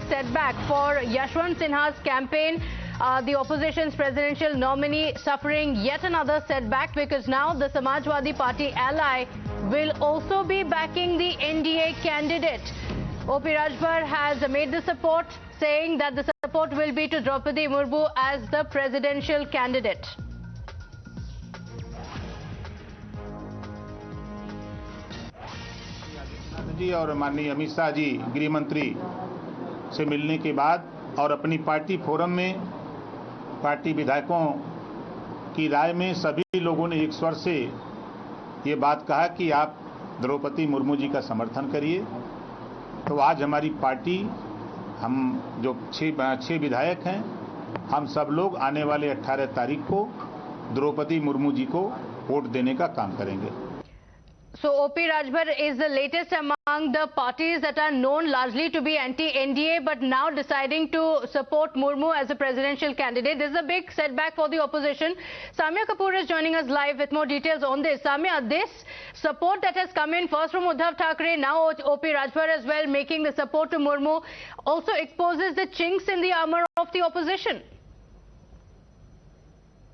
setback for Yashwant Sinha's campaign. The opposition's presidential nominee suffering yet another setback because now the Samajwadi Party ally will also be backing the NDA candidate. Om Prakash Rajbhar has made the support, saying that the support will be to Draupadi Murmu as the presidential candidate. जी और माननीय अमित शाह जी गृह मंत्री से मिलने के बाद और अपनी पार्टी फोरम में पार्टी विधायकों की राय में सभी लोगों ने एक स्वर से ये बात कहा कि आप द्रौपदी मुर्मू जी का समर्थन करिए। तो आज हमारी पार्टी, हम जो छह विधायक हैं, हम सब लोग आने वाले 18 तारीख को द्रौपदी मुर्मू जी को वोट देने का काम करेंगे। So Om Prakash Rajbhar is the latest among the parties that are known largely to be anti-NDA, but now deciding to support Murmu as a presidential candidate. This is a big setback for the opposition. Samya Kapoor is joining us live with more details on this. Samya, this support that has come in first from Uddhav Thackeray, now Om Prakash Rajbhar as well, making the support to Murmu, also exposes the chinks in the armor of the opposition.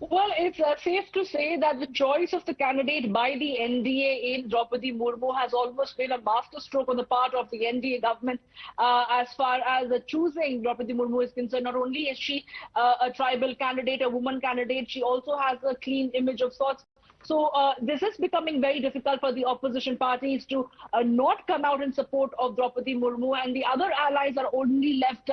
Well, it's safe to say that the choice of the candidate by the NDA in Draupadi Murmu has almost been a masterstroke on the part of the NDA government as far as choosing Draupadi Murmu is concerned. Not only is she a tribal candidate, a woman candidate, she also has a clean image of sorts. So this is becoming very difficult for the opposition parties to not come out in support of Draupadi Murmu, and the other allies are only left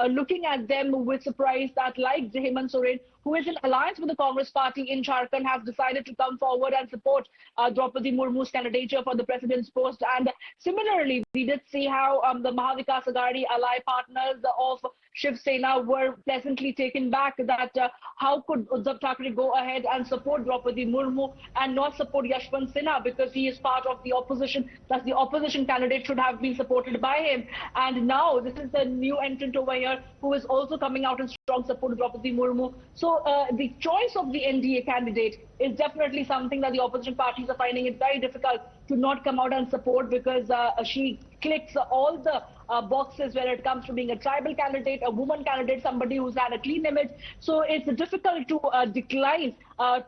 looking at them with surprise that, like Hemant Soren, who is in alliance with the Congress party in Jharkhand, has decided to come forward and support Draupadi Murmu's candidature for the president's post. And similarly, we did see how the Mahavikas Aghadi ally partners of Shivsena were pleasantly taken back that how could Uddhav Thackeray go ahead and support Draupadi Murmu and not support Yashwant Sinha because he is part of the opposition, thus the opposition candidate should have been supported by him. And now this is the new entrant over here who is also coming out in strong support of Draupadi Murmu. So the choice of the NDA candidate is definitely something that the opposition parties are finding it very difficult to not come out and support because she clicks all the boxes when it comes to being a tribal candidate, a woman candidate, somebody who's had a clean image. So it's difficult to decline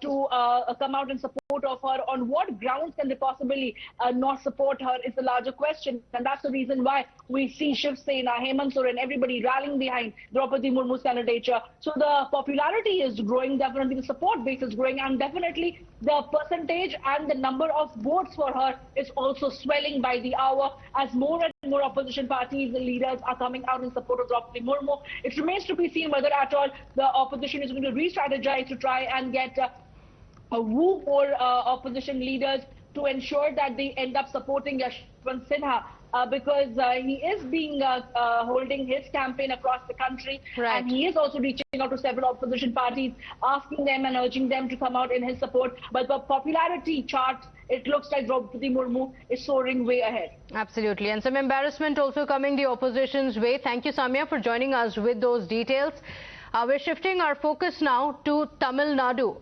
to come out in support of her. On what grounds can they possibly not support her is the larger question. And that's the reason why we see Shivsena, Hemant Soren, everybody rallying behind Draupadi Murmu's candidature. So the popularity is growing, definitely the support base is growing, and definitely the percentage and the number of votes for her is also swelling by the hour as more and more opposition parties and leaders are coming out in support of Draupadi Murmu. It remains to be seen whether at all the opposition is going to re-strategize to try and get a woo for opposition leaders to ensure that they end up supporting Yashwant Sinha. Because he is being holding his campaign across the country, right. And he is also reaching out to several opposition parties, asking them and urging them to come out in his support. But the popularity chart, it looks like Draupadi Murmu is soaring way ahead. Absolutely, and some embarrassment also coming the opposition's way. Thank you, Samya, for joining us with those details. We're shifting our focus now to Tamil Nadu.